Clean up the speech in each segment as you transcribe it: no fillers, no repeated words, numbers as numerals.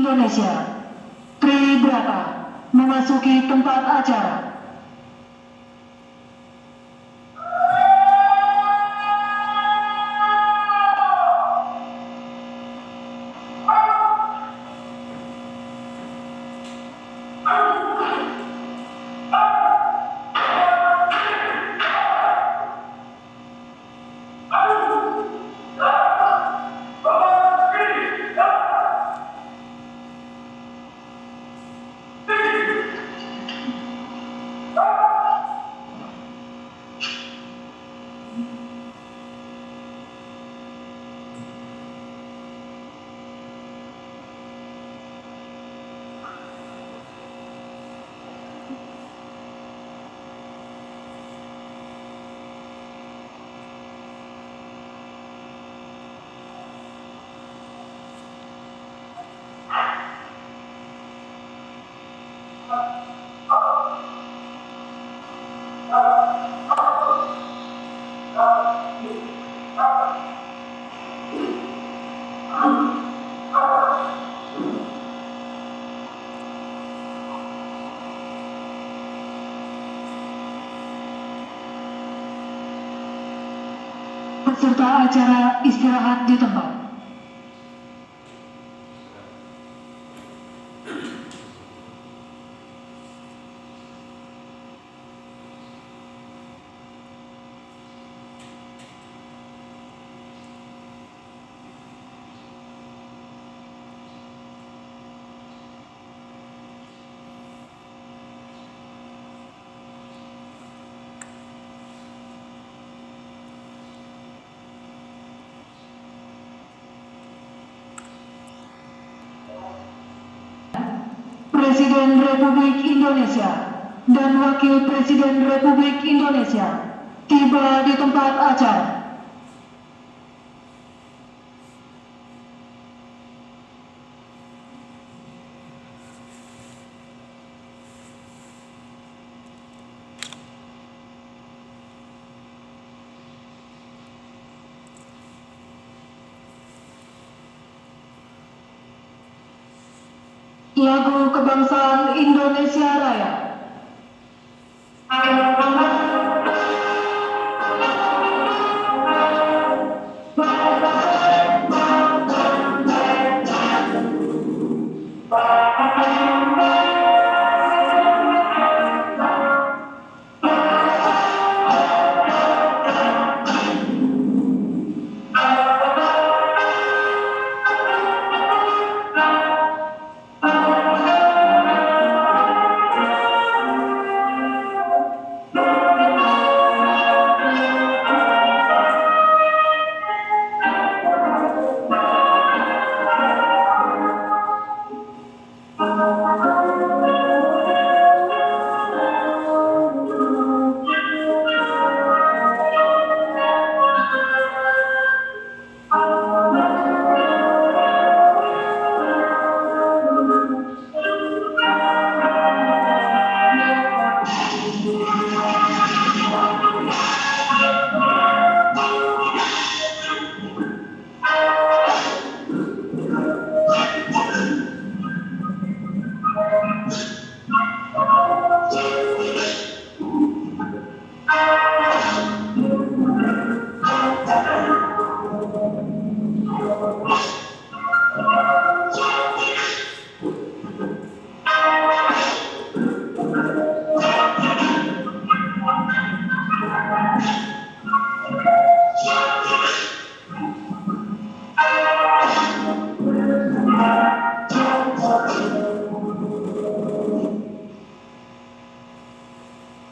Indonesia, Tribrata, memasuki tempat acara. Peserta acara istirahat di tempat. Presiden Republik Indonesia dan Wakil Presiden Republik Indonesia tiba di tempat acara. Lagu Kebangsaan Indonesia Raya.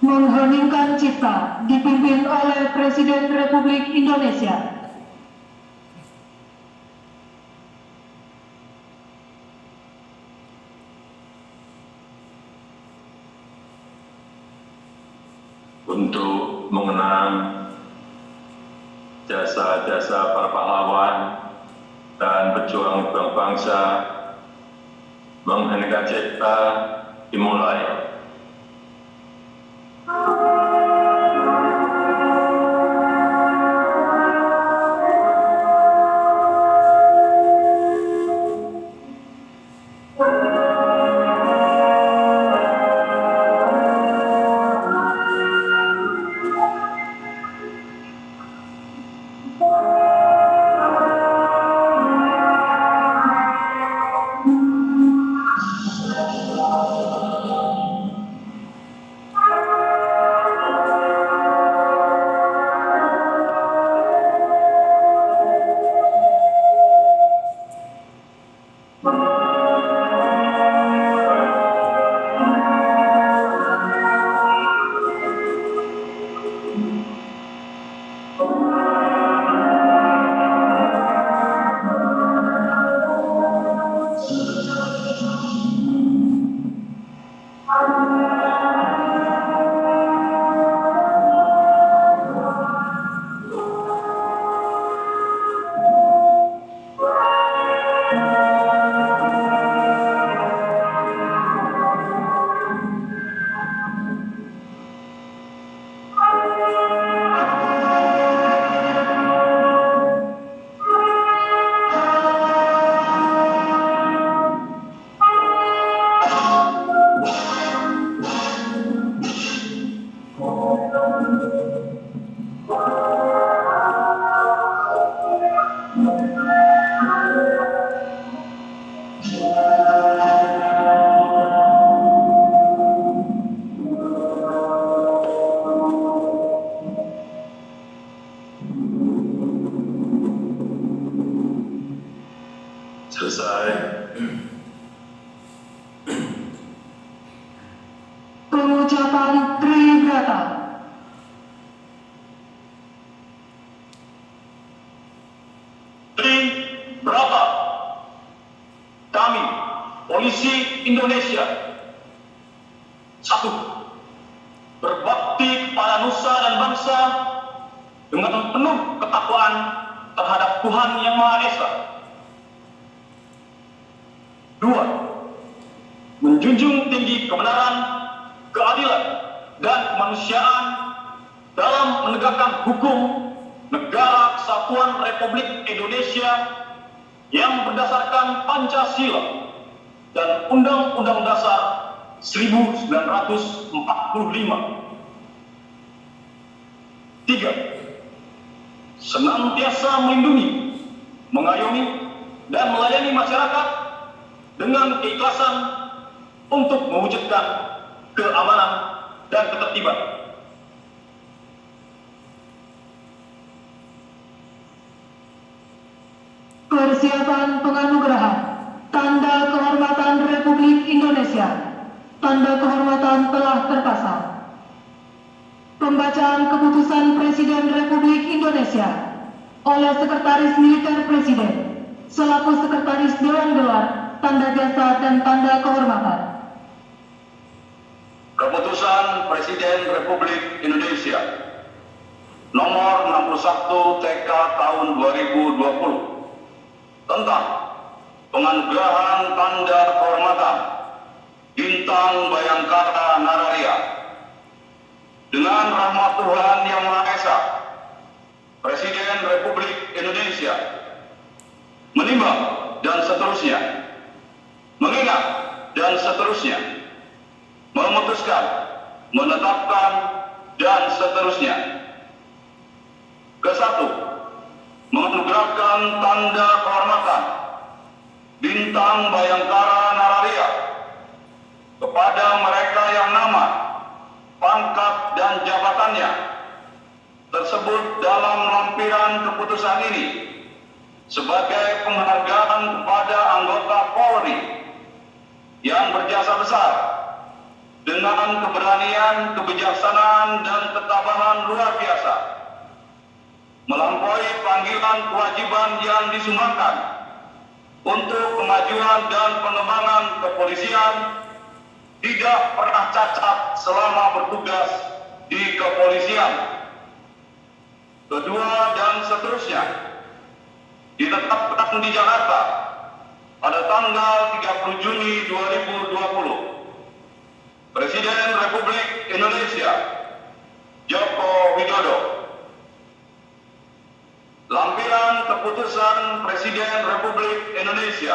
Mengheningkan cipta dipimpin oleh Presiden Republik Indonesia. Untuk mengenang jasa-jasa para pahlawan dan pejuang bangsa, mengheningkan cipta dimulai. Selesai. Pengucapan Tribrata. Tribrata. Kami, Polisi Indonesia. 1. Berbakti kepada nusa dan bangsa dengan penuh ketakwaan terhadap Tuhan Yang Maha Esa. 2. Menjunjung tinggi kebenaran, keadilan, dan kemanusiaan dalam menegakkan hukum negara Kesatuan Republik Indonesia yang berdasarkan Pancasila dan Undang-Undang Dasar 1945. 3. Senantiasa melindungi, mengayomi, dan melayani masyarakat dengan keikhlasan untuk mewujudkan keamanan dan ketertiban. Persiapan penganugerahan Tanda Kehormatan Republik Indonesia. Tanda kehormatan telah terpasang. Pembacaan keputusan Presiden Republik Indonesia oleh Sekretaris Militer Presiden selaku Sekretaris Dewan Gelar, Tanda Jasa dan Tanda Kehormatan. Keputusan Presiden Republik Indonesia nomor 61 TK tahun 2020 tentang penganugerahan Tanda Kehormatan Bintang Bayangkara Nararia. Dengan rahmat Tuhan Yang Maha Esa, Presiden Republik Indonesia menimbang dan seterusnya, mengingat dan seterusnya, memutuskan, menetapkan, dan seterusnya. Ke-1, menganugerahkan Tanda Kehormatan Bintang Bayangkara Nararia kepada mereka yang nama, pangkat, dan jabatannya tersebut dalam lampiran keputusan ini sebagai penghargaan kepada anggota Polri yang berjasa besar dengan keberanian, kebijaksanaan, dan ketabahan luar biasa melampaui panggilan kewajiban yang disumbangkan untuk kemajuan dan pengembangan kepolisian, tidak pernah cacat selama bertugas di kepolisian. Kedua, dan seterusnya, ditetapkan di Jakarta pada tanggal 30 Juni 2020. Presiden Republik Indonesia Joko Widodo. Lampiran keputusan Presiden Republik Indonesia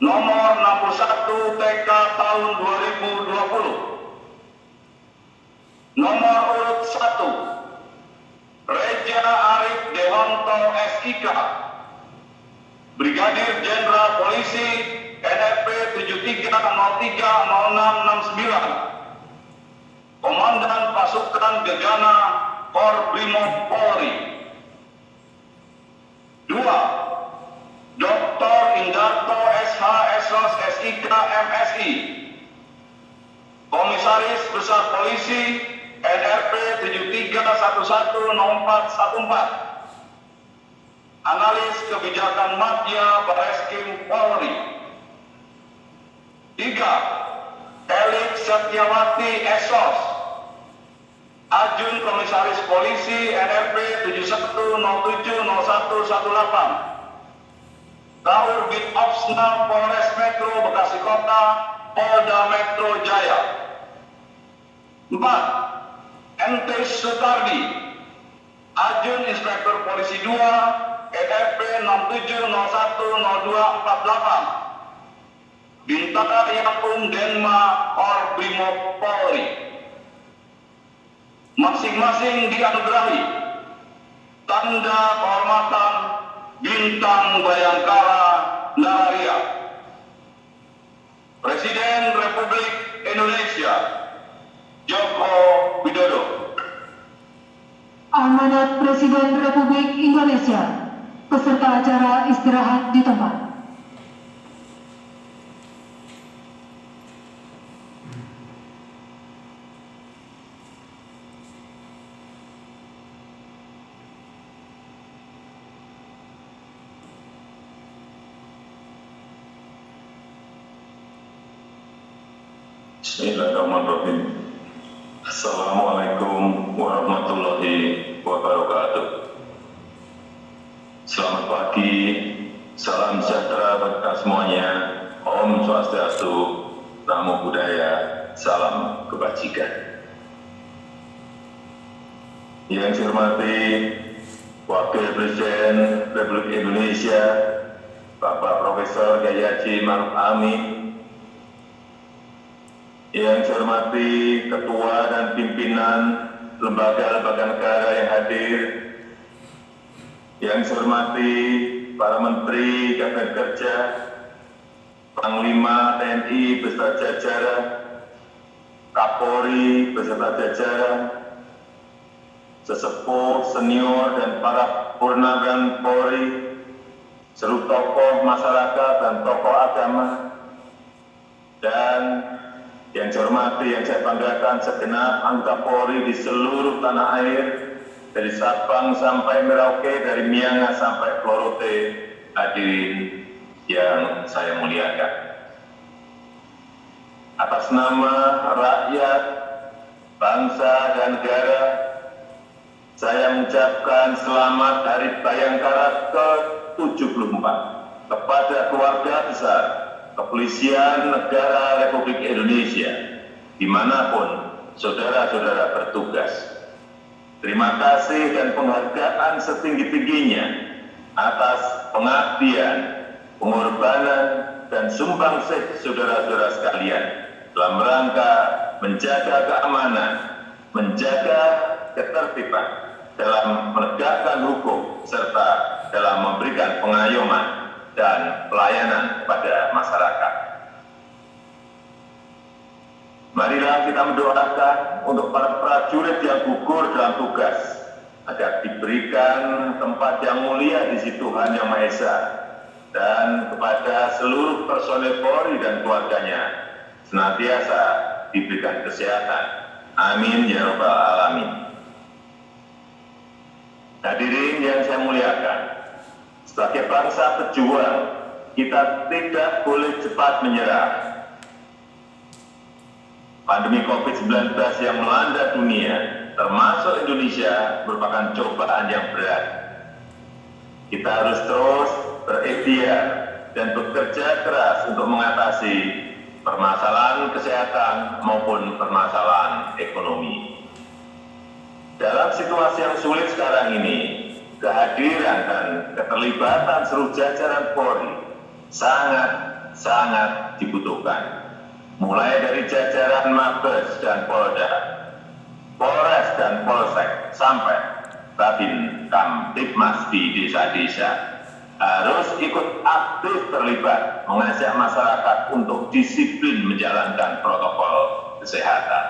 nomor 61 TK tahun 2020. Nomor urut 1, Reja Arif Dewanto SIK, Brigadir Jenderal Polisi NRP 73030669, Komandan Pasukan Gegana Korbrimob Polri. 2. Dr. Indarto SH SOS SIK MSI, Komisaris Besar Polisi NRP 73110414, Analis Kebijakan Madya Bareskrim Polri. 3. Elik Setiawati SOS, Ajun Komisaris Polisi NRP 71070118, Kaurbit Opsnal Polres Metro Bekasi Kota, Polda Metro Jaya. 4. MT Sutardi, Ajun Inspektur Polisi 2, NRP 67010248, Bintara Yakum Denma Korbrimob Polri. Masing-masing dianugerahi Tanda Kehormatan Bintang Bayangkara Nararia Joko Widodo. Amanat Presiden Republik Indonesia. Peserta acara istirahat di tempat. Bismillahirrahmanirrahim. Assalamualaikum warahmatullahi wabarakatuh. Selamat pagi, salam sejahtera bagi kita semuanya. Om Swastiastu, Namo Buddhaya, salam kebajikan. Yang saya hormati Wakil Presiden Republik Indonesia, Bapak Profesor Kiai Haji Ma'ruf Amin. Yang saya hormati Ketua dan Pimpinan Lembaga-Lembaga Negara yang hadir. Yang saya hormati para Menteri Kabinet Kerja, Panglima TNI beserta jajaran, Kapolri beserta jajaran, sesepuh, senior, dan para purnawan Polri, seluruh tokoh masyarakat dan tokoh agama, dan yang saya hormati, yang saya banggakan segenap anggota Polri di seluruh tanah air, dari Sabang sampai Merauke, dari Miangas sampai Florote, hadirin yang saya muliakan. Atas nama rakyat, bangsa, dan negara, saya mengucapkan selamat Hari Bayangkara ke-74 kepada keluarga besar Kepolisian Negara Republik Indonesia, dimanapun saudara-saudara bertugas. Terima kasih dan penghargaan setinggi-tingginya atas pengabdian, pengorbanan, dan sumbangsih saudara-saudara sekalian dalam rangka menjaga keamanan, menjaga ketertiban, dalam menegakkan hukum, serta dalam memberikan pengayoman dan pelayanan kepada masyarakat. Marilah kita mendoakan untuk para prajurit yang gugur dalam tugas, agar diberikan tempat yang mulia di sisi Tuhan Yang Maha Esa, dan kepada seluruh personel Polri dan keluarganya senantiasa diberikan kesehatan. Amin ya rabbal alamin. Hadirin yang saya muliakan, sebagai bangsa pejuang, kita tidak boleh cepat menyerah. Pandemi COVID-19 yang melanda dunia, termasuk Indonesia, merupakan cobaan yang berat. Kita harus terus berikhtiar dan bekerja keras untuk mengatasi permasalahan kesehatan maupun permasalahan ekonomi. Dalam situasi yang sulit sekarang ini, kehadiran dan keterlibatan seluruh jajaran Polri sangat dibutuhkan. Mulai dari jajaran Mabes dan Polda, Polres dan Polsek, sampai Babin Kamtibmas di desa-desa, harus ikut aktif terlibat mengajak masyarakat untuk disiplin menjalankan protokol kesehatan,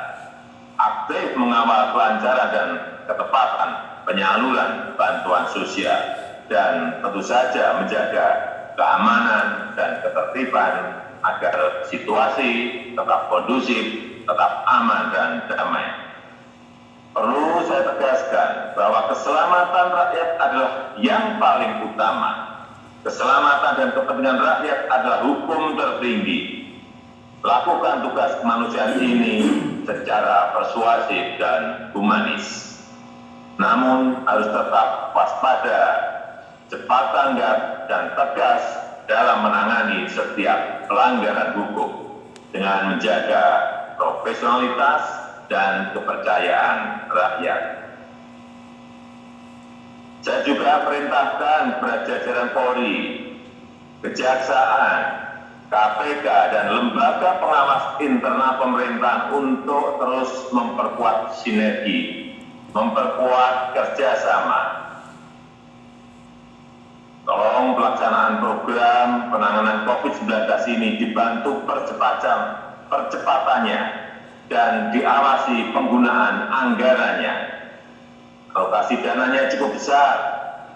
aktif mengawal kelancaran dan ketepatan penyaluran bantuan sosial, dan tentu saja menjaga keamanan dan ketertiban agar situasi tetap kondusif, tetap aman dan damai. Perlu saya tegaskan bahwa keselamatan rakyat adalah yang paling utama. Keselamatan dan kepentingan rakyat adalah hukum tertinggi. Lakukan tugas kemanusiaan ini secara persuasif dan humanis. Namun harus tetap waspada, cepat tanggap, dan tegas dalam menangani setiap pelanggaran hukum dengan menjaga profesionalitas dan kepercayaan rakyat. Saya juga perintahkan kepada jajaran Polri, Kejaksaan, KPK, dan lembaga pengawas internal pemerintahan untuk terus memperkuat sinergi, memperkuat kerjasama. Tolong pelaksanaan program penanganan COVID-19 ini dibantu percepatannya dan diawasi penggunaan anggarannya. Alokasi dananya cukup besar,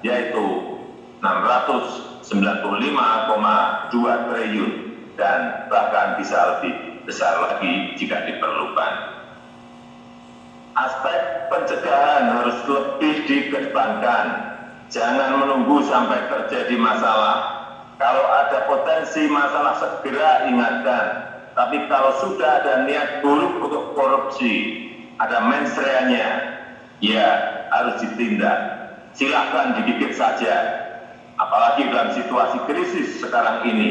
yaitu 695,2 triliun dan bahkan bisa lebih besar lagi jika diperlukan. Aspek pencegahan harus lebih dikedepankan. Jangan menunggu sampai terjadi masalah. Kalau ada potensi masalah segera ingatkan. Tapi kalau sudah ada niat buruk untuk korupsi, ada mensreanya, ya harus ditindak. Silakan digigit saja. Apalagi dalam situasi krisis sekarang ini,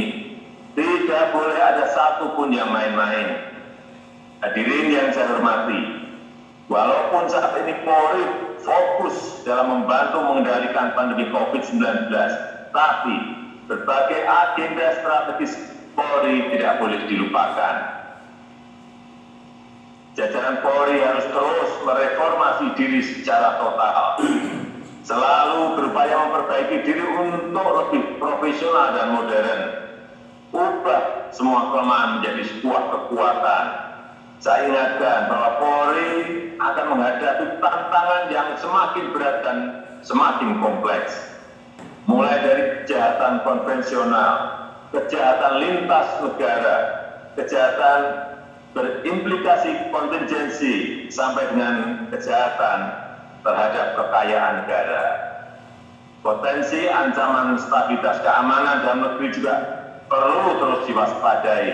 tidak boleh ada satupun yang main-main. Hadirin yang saya hormati, walaupun saat ini Polri fokus dalam membantu mengendalikan pandemi COVID-19, tapi berbagai agenda strategis Polri tidak boleh dilupakan. Jajaran Polri harus terus mereformasi diri secara total, selalu berupaya memperbaiki diri untuk lebih profesional dan modern, ubah semua kelemahan menjadi sebuah kekuatan. Saya ingatkan bahwa Polri akan menghadapi tantangan yang semakin berat dan semakin kompleks. Mulai dari kejahatan konvensional, kejahatan lintas negara, kejahatan berimplikasi kontingensi, sampai dengan kejahatan terhadap kekayaan negara. Potensi ancaman stabilitas keamanan dalam negeri juga perlu terus diwaspadai,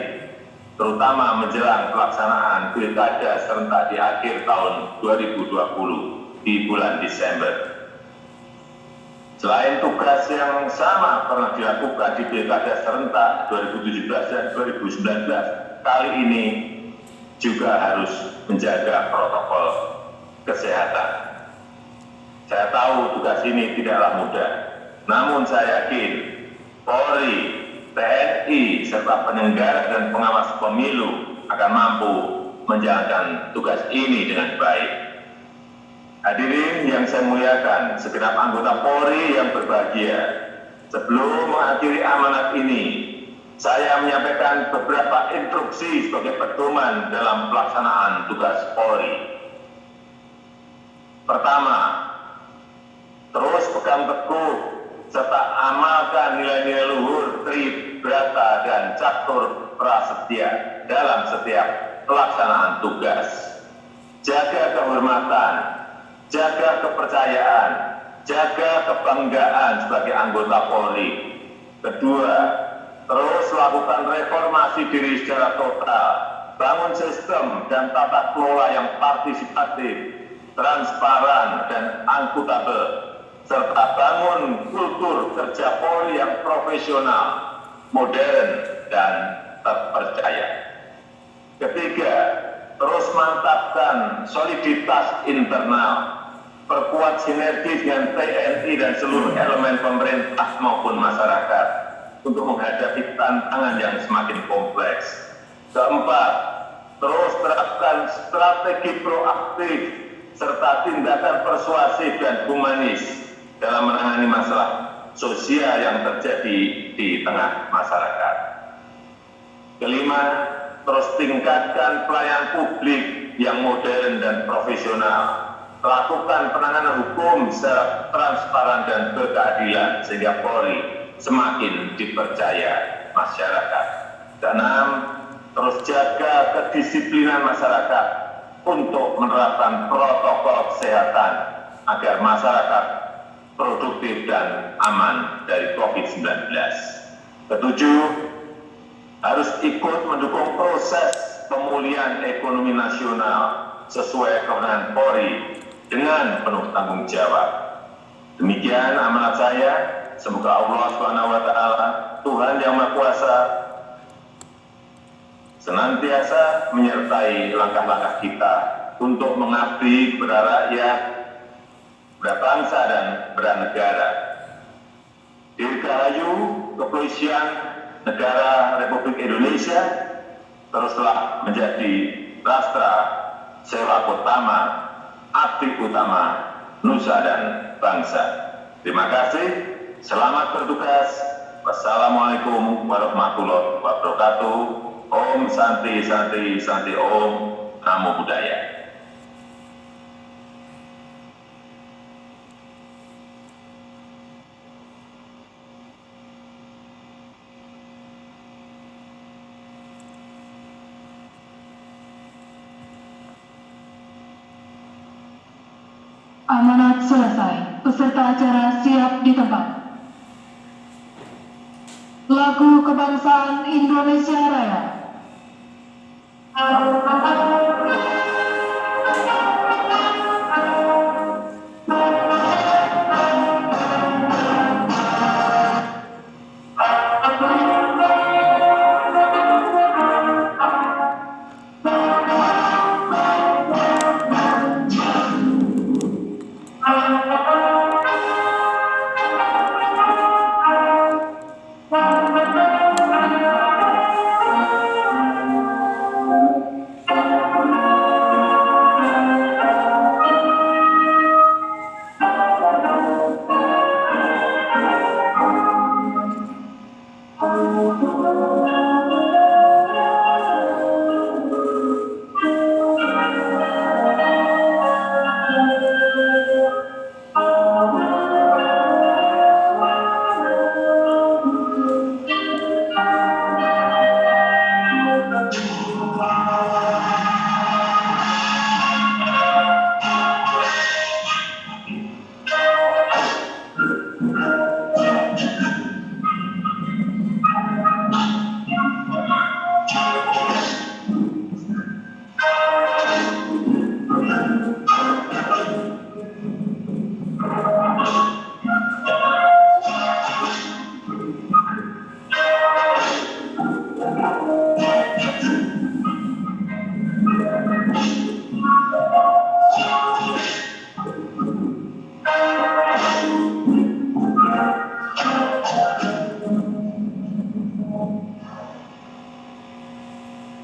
terutama menjelang pelaksanaan pilkada serentak di akhir tahun 2020 di bulan Desember. Selain tugas yang sama pernah dilakukan di pilkada serentak 2017 dan 2019, kali ini juga harus menjaga protokol kesehatan. Saya tahu tugas ini tidaklah mudah, namun saya yakin Polri, TNI, serta penyelenggara dan pengawas pemilu akan mampu menjalankan tugas ini dengan baik. Hadirin yang saya muliakan, segenap anggota Polri yang berbahagia, sebelum mengakhiri amanat ini, saya menyampaikan beberapa instruksi sebagai pedoman dalam pelaksanaan tugas Polri. Pertama, terus pegang teguh serta amalkan nilai-nilai luhur, tribrata, dan catur prasetya dalam setiap pelaksanaan tugas. Jaga kehormatan, jaga kepercayaan, jaga kebanggaan sebagai anggota Polri. Kedua, terus lakukan reformasi diri secara total, bangun sistem dan tata kelola yang partisipatif, transparan, dan akuntabel, serta bangun kultur kerja Polri yang profesional, modern, dan terpercaya. Ketiga, terus mantapkan soliditas internal, perkuat sinergi dengan TNI dan seluruh elemen pemerintah maupun masyarakat untuk menghadapi tantangan yang semakin kompleks. Keempat, terus terapkan strategi proaktif serta tindakan persuasif dan humanis dalam menangani masalah sosial yang terjadi di tengah masyarakat. Kelima, terus tingkatkan pelayanan publik yang modern dan profesional. Lakukan penanganan hukum secara transparan dan berkeadilan sehingga Polri semakin dipercaya masyarakat. Keenam, terus jaga kedisiplinan masyarakat untuk menerapkan protokol kesehatan agar masyarakat produktif dan aman dari COVID-19. Ketujuh, harus ikut mendukung proses pemulihan ekonomi nasional sesuai kewenangan Polri dengan penuh tanggung jawab. Demikian amanat saya. Semoga Allah SWT, Tuhan yang Maha Kuasa, senantiasa menyertai langkah-langkah kita untuk mengabdi kepada rakyat, kepada bangsa, dan kepada negara. Dirgahayu Kepolisian Negara Republik Indonesia teruslah menjadi rastra sewa utama, abdi utama nusa dan bangsa. Terima kasih. Selamat bertugas. Wassalamualaikum warahmatullahi wabarakatuh. Om Santi Santi Santi Om. Namo Buddhaya. Amanat selesai. Peserta acara siap di tempat. Lagu Kebangsaan Indonesia Raya.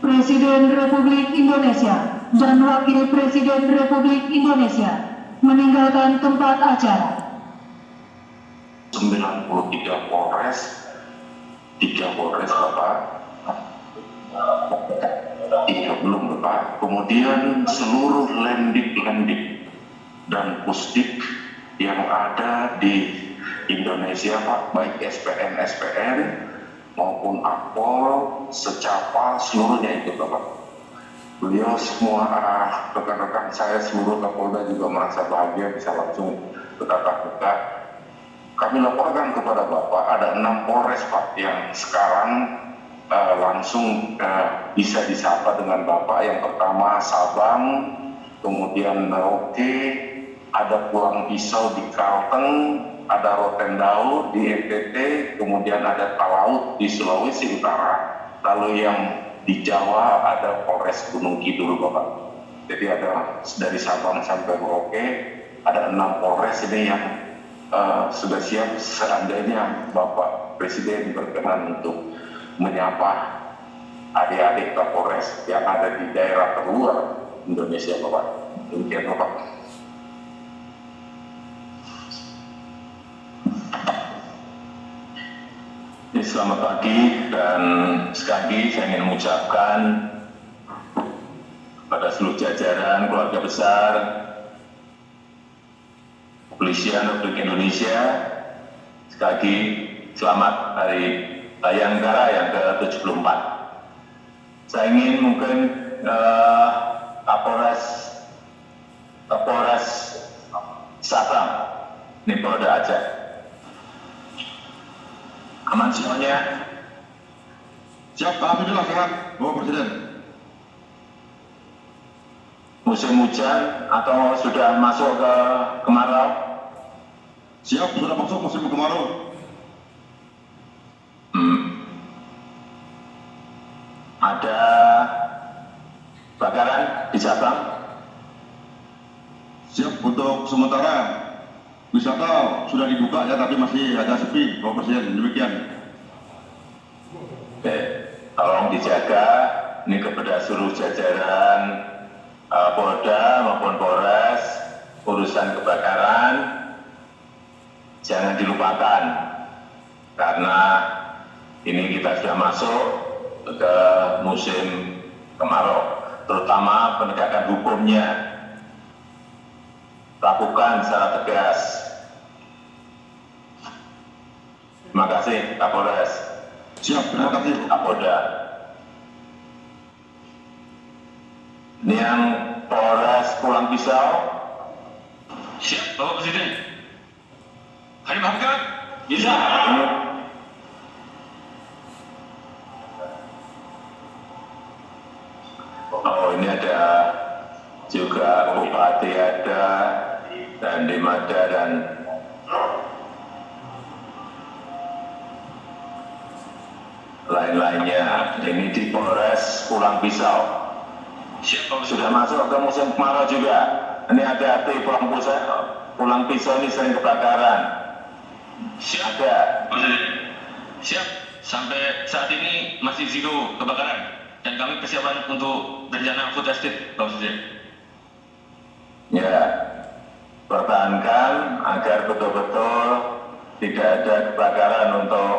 Presiden Republik Indonesia dan Wakil Presiden Republik Indonesia meninggalkan tempat acara. 93 Polres, 3 Polres Bapak, 3 belum Bapak, kemudian seluruh lendik dan pusdik yang ada di Indonesia Pak, baik SPN maupun Akpol, Secapa, seluruhnya itu Bapak. Beliau semua rekan-rekan saya seluruh Kapolda juga merasa bahagia bisa langsung bertatap muka. Kami laporkan kepada Bapak ada 6 Polres Pak yang sekarang langsung bisa disapa dengan Bapak. Yang pertama Sabang, kemudian Merauke, ada Pulang Pisau di Kalteng, ada Rotendao di NTT, kemudian ada Talaut di Sulawesi Utara, lalu yang di Jawa ada Polres Gunung Kidul Bapak. Jadi ada dari Sabang sampai Merauke, ada 6 Polres ini yang sudah siap seandainya Bapak Presiden berkenan untuk menyapa adik-adik Kapolres yang ada di daerah terluar Indonesia Bapak. Demikian Bapak. Selamat pagi dan sekali lagi saya ingin mengucapkan kepada seluruh jajaran keluarga besar Kepolisian Republik Indonesia, sekali lagi selamat Hari Bayangkara yang ke-74. Saya ingin mungkin Kapolres Sabang, ini Polda Aceh. Aman semuanya? Siap, alhamdulillah sehat, Bapak Presiden. Musim hujan atau sudah masuk ke kemarau? Siap, sudah masuk musim kemarau. Ada bakaran di Sabang? Siap untuk sementara. Wisata sudah dibuka ya, tapi masih agak sepi, Bapak Presiden. Demikian. Oke, tolong dijaga ini kepada seluruh jajaran Polda maupun Polres, urusan kebakaran jangan dilupakan karena ini kita sudah masuk ke musim kemarau. terutama penegakan hukumnya, lakukan secara tegas. Terima kasih, Kapolres. Siap, terima kasih. Kapolda. Ini yang Polres Pulang Pisau. Siap, Bapak Presiden. Hari Mahakat, bisa. Oh, ini ada juga Bupati ada, dan Dimada dan lain-lainnya. Ini di Polres Pulang Pisau. Siap, Bapak Sudah Presiden. masuk ke musim kemarau juga. Ini hati-hati Pulang Pisau ini sering kebakaran. Siap, Ada. Bapak Presiden. Siap, sampai saat ini masih zero kebakaran. Dan kami persiapan untuk berencana food estate, Bapak Presiden. Ya, pertahankan agar betul-betul tidak ada kebakaran untuk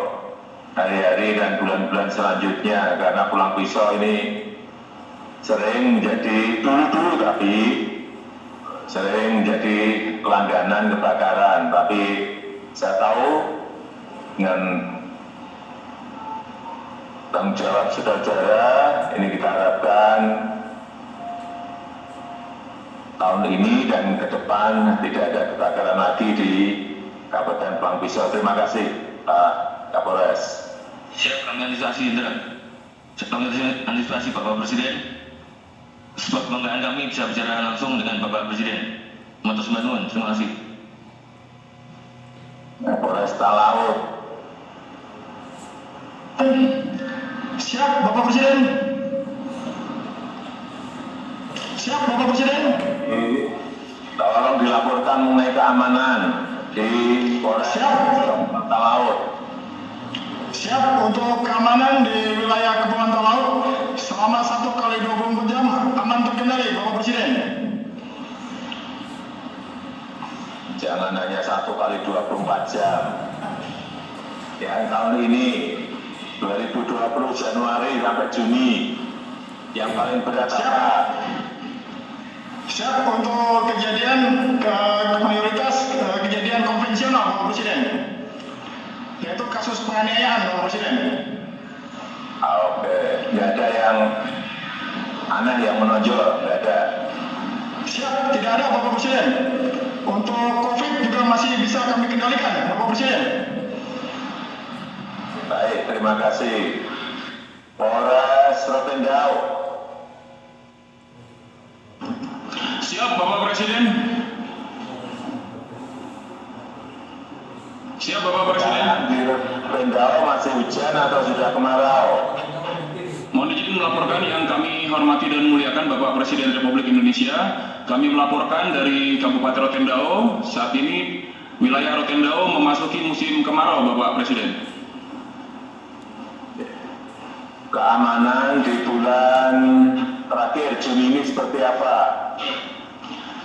hari-hari dan bulan-bulan selanjutnya, karena Pulang Pisau ini sering menjadi dulu tapi sering menjadi langganan kebakaran. Tapi saya tahu dengan tanggung jawab saudara, ini kita harapkan tahun ini dan ke depan tidak ada kebakaran lagi di Kabupaten Pulang Pisau. Terima kasih, Pak Kapolres. Siap, kami antisipasi, Indra. Kami antisipasi, Bapak Presiden. Sebab kebanggaan kami bisa bicara langsung dengan Bapak Presiden. Matur nuwun, terima kasih. Polres Talaut. Siap, Bapak Presiden. Siap, Bapak Presiden. Tolong dilaporkan mengenai keamanan di Polres Talaut. Siap untuk keamanan di wilayah Kepulauan Talaut selama 1 kali 24 jam aman terkendali, Bapak Presiden. Jangan hanya 1 kali 24 jam. Yang tahun ini 2020 Januari sampai Juni yang paling berat apa? Siap untuk kejadian mayoritas kejadian konvensional, Bapak Presiden, yaitu kasus penganiayaan, Bapak Presiden. Oke, nggak ada yang aneh yang menonjol, nggak ada. Siap, tidak ada, Bapak Presiden. Untuk COVID juga masih bisa kami kendalikan, Bapak Presiden. Baik, terima kasih. Polres Rotendao. Siap, Bapak Presiden. Siap, Bapak Presiden. Di Rotendao masih hujan atau sudah kemarau? Mohon izin melaporkan yang kami hormati dan muliakan Bapak Presiden Republik Indonesia. Kami melaporkan dari Kabupaten Rotendao. Saat ini wilayah Rotendao memasuki musim kemarau, Bapak Presiden. Keamanan di bulan terakhir Juni ini seperti apa?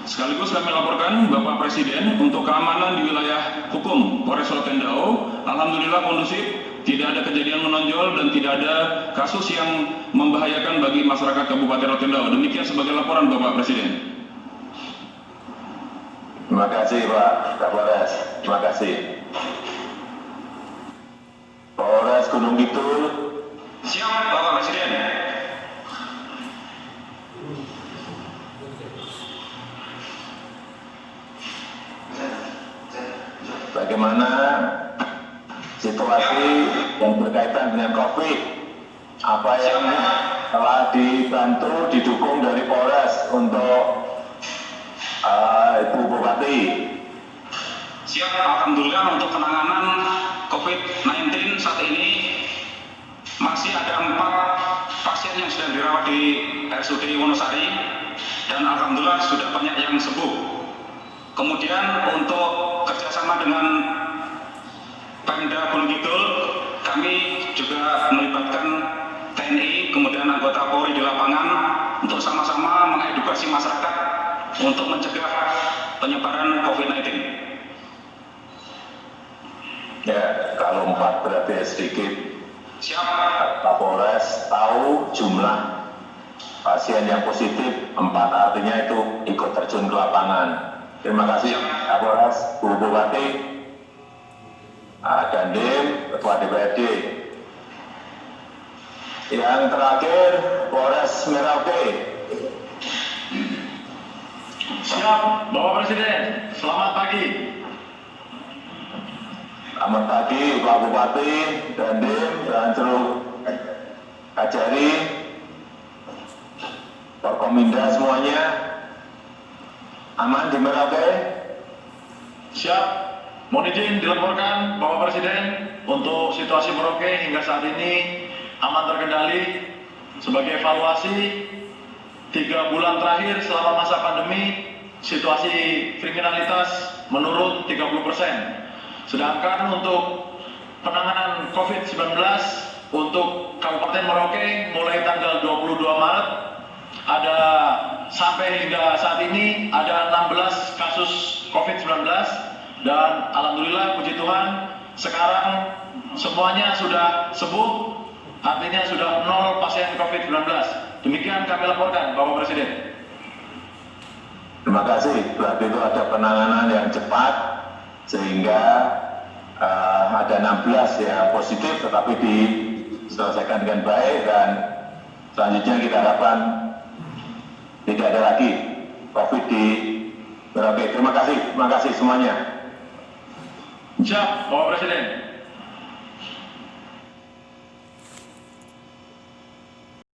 Sekaligus kami laporkan Bapak Presiden untuk keamanan di wilayah hukum Polres Rotendao. Alhamdulillah kondusif, tidak ada kejadian menonjol dan tidak ada kasus yang membahayakan bagi masyarakat Kabupaten Rotendao. Demikian sebagai laporan Bapak Presiden. Terima kasih Pak Kapolres. Terima kasih. Polres Gunung Kidul. Siap, Bapak Presiden. Bagaimana situasi yang berkaitan dengan COVID? Apa yang telah dibantu, didukung dari Polres untuk Ibu Bupati? Siap, Alhamdulillah untuk penanganan COVID-19 saat ini masih ada 4 pasien yang sedang dirawat di RSUD Wonosari dan Alhamdulillah sudah banyak yang sembuh. Kemudian untuk kerjasama dengan Pemda Gunung Kidul, kami juga melibatkan TNI, kemudian anggota Polri di lapangan untuk sama-sama mengedukasi masyarakat untuk mencegah penyebaran COVID-19. Ya, kalau 4 berarti sedikit. Siap. Kapolres tahu jumlah pasien yang positif, 4 artinya itu ikut terjun ke lapangan. Terima kasih Kapolres, Bu Bupati, Dandim, Ketua DPRD. Yang terakhir, Polres Merauke. Siap, Bapak Presiden. Selamat pagi. Selamat pagi Pak Bupati, Dandim, dan seluruh Kajari, Forkominda semuanya. Aman di Merauke? Siap. Mohon izin dilaporkan Bapak Presiden untuk situasi Merauke hingga saat ini aman terkendali. Sebagai evaluasi 3 bulan terakhir selama masa pandemi, situasi kriminalitas menurun 30%. Sedangkan untuk penanganan COVID-19 untuk Kabupaten Merauke mulai tanggal 22 Maret ada sampai hingga saat ini ada 16 kasus COVID-19 dan alhamdulillah puji Tuhan sekarang semuanya sudah sembuh, artinya sudah 0 pasien COVID-19. Demikian kami laporkan Bapak Presiden. Terima kasih, berarti itu ada penanganan yang cepat sehingga ada 16 yang positif tetapi diselesaikan dengan baik, dan selanjutnya kita harapkan tidak ada lagi COVID di Merauke. Terima kasih semuanya. Siap Bapak Presiden.